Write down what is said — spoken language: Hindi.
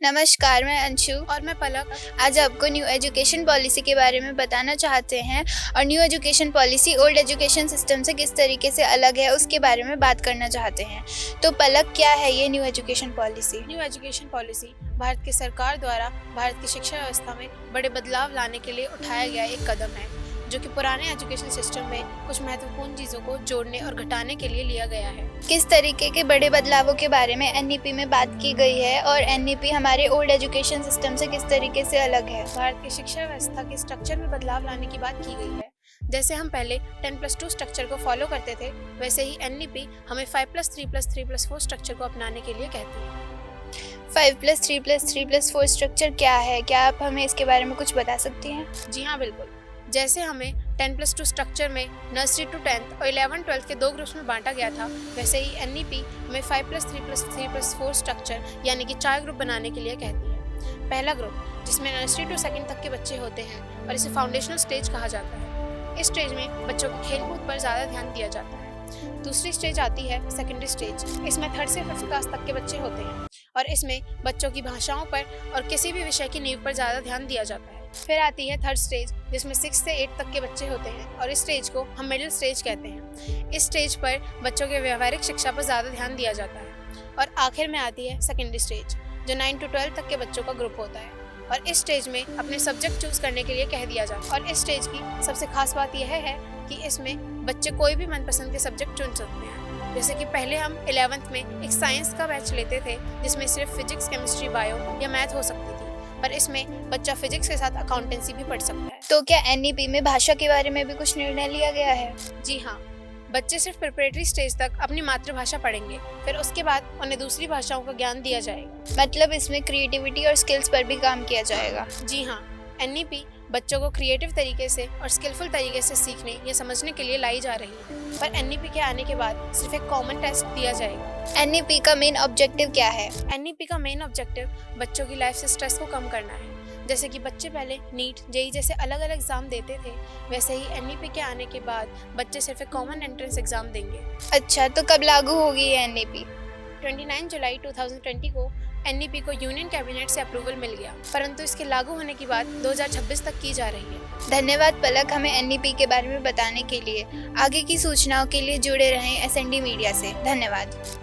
नमस्कार, मैं अंशु। और मैं पलक। आज आपको न्यू एजुकेशन पॉलिसी के बारे में बताना चाहते हैं और new education policy old education system से किस तरीके से अलग है उसके बारे में बात करना चाहते हैं। तो पलक, क्या है ये new education policy? New education policy Bharat की सरकार द्वारा भारत की शिक्षा व्यवस्था में बड़े बदलाव लाने के लिए उठाया गया एक कदम है, जो कि पुराने एजुकेशन सिस्टम में कुछ महत्वपूर्ण चीज़ों को जोड़ने और घटाने के लिए लिया गया है। किस तरीके के बड़े बदलावों के बारे में एनईपी में बात की गई है और एनईपी हमारे ओल्ड एजुकेशन सिस्टम से किस तरीके से अलग है? भारत की शिक्षा व्यवस्था के स्ट्रक्चर में बदलाव लाने की बात की गई है। जैसे हम पहले 10+2 स्ट्रक्चर को फॉलो करते थे, वैसे ही एनईपी हमें 5+3+3+4 स्ट्रक्चर को अपनाने के लिए कहती है। 5+3+3+4 स्ट्रक्चर क्या है? क्या आप हमें इसके बारे में कुछ बता सकती हैं? जी हाँ, बिल्कुल। जैसे हमें 10+2 स्ट्रक्चर में नर्सरी टू 10th और 11-12 के 2 ग्रुप्स में बांटा गया था, वैसे ही एनईपी हमें 5+3+3+4 स्ट्रक्चर यानी कि 4 ग्रुप बनाने के लिए कहती है। पहला ग्रुप, जिसमें नर्सरी टू 2nd तक के बच्चे होते हैं और इसे फाउंडेशनल स्टेज कहा जाता है। इस स्टेज में बच्चों के खेलकूद पर ज़्यादा ध्यान दिया जाता है। दूसरी स्टेज आती है सेकेंडरी स्टेज। इसमें 3rd से 5th क्लास तक के बच्चे होते हैं और इसमें बच्चों की भाषाओं पर और किसी भी विषय की नींव पर ज़्यादा ध्यान दिया जाता है। फिर आती है 3rd स्टेज, जिसमें 6 से 8 तक के बच्चे होते हैं और इस स्टेज को हम मिडिल स्टेज कहते हैं। इस स्टेज पर बच्चों के व्यवहारिक शिक्षा पर ज़्यादा ध्यान दिया जाता है। और आखिर में आती है सेकेंडरी स्टेज, जो 9 to 12 तक के बच्चों का ग्रुप होता है और इस स्टेज में अपने सब्जेक्ट चूज करने के लिए कह दिया जाता है। और इस स्टेज की सबसे खास बात यह है कि इसमें बच्चे कोई भी मनपसंद के सब्जेक्ट चुन सकते हैं। जैसे कि पहले हम 11th में एक साइंस का बैच लेते थे, जिसमें सिर्फ फिजिक्स, केमिस्ट्री, बायो या मैथ हो सकती थी, पर इसमें बच्चा फिजिक्स के साथ अकाउंटेंसी भी पढ़ सकता है। तो क्या एनईपी में भाषा के बारे में भी कुछ निर्णय लिया गया है? जी हाँ, बच्चे सिर्फ प्रिपरेटरी स्टेज तक अपनी मातृभाषा पढ़ेंगे, फिर उसके बाद उन्हें दूसरी भाषाओं का ज्ञान दिया जाएगा। मतलब इसमें क्रिएटिविटी और स्किल्स पर भी काम किया जाएगा। जी हाँ, एनईपी बच्चों को क्रिएटिव तरीके से और स्किलफुल तरीके से सीखने या समझने के लिए लाई जा रही है। पर एनईपी के आने के बाद सिर्फ एक कॉमन टेस्ट दिया जाएगा। एनईपी का मेन ऑब्जेक्टिव क्या है? एनईपी का मेन ऑब्जेक्टिव बच्चों की लाइफ से स्ट्रेस को कम करना है। जैसे कि बच्चे पहले नीट, जेई जैसे अलग अलग एग्जाम देते थे, वैसे ही एनईपी के आने के बाद बच्चे सिर्फ एक कॉमन एंट्रेंस एग्जाम देंगे। अच्छा, तो कब लागू होगी ये एनईपी? 29 जुलाई 2020 को एनईपी को यूनियन कैबिनेट से अप्रूवल मिल गया, परंतु इसके लागू होने की बात 2026 तक की जा रही है। धन्यवाद पलक, हमें एनईपी के बारे में बताने के लिए। आगे की सूचनाओं के लिए जुड़े रहें एसएनडी मीडिया से। धन्यवाद।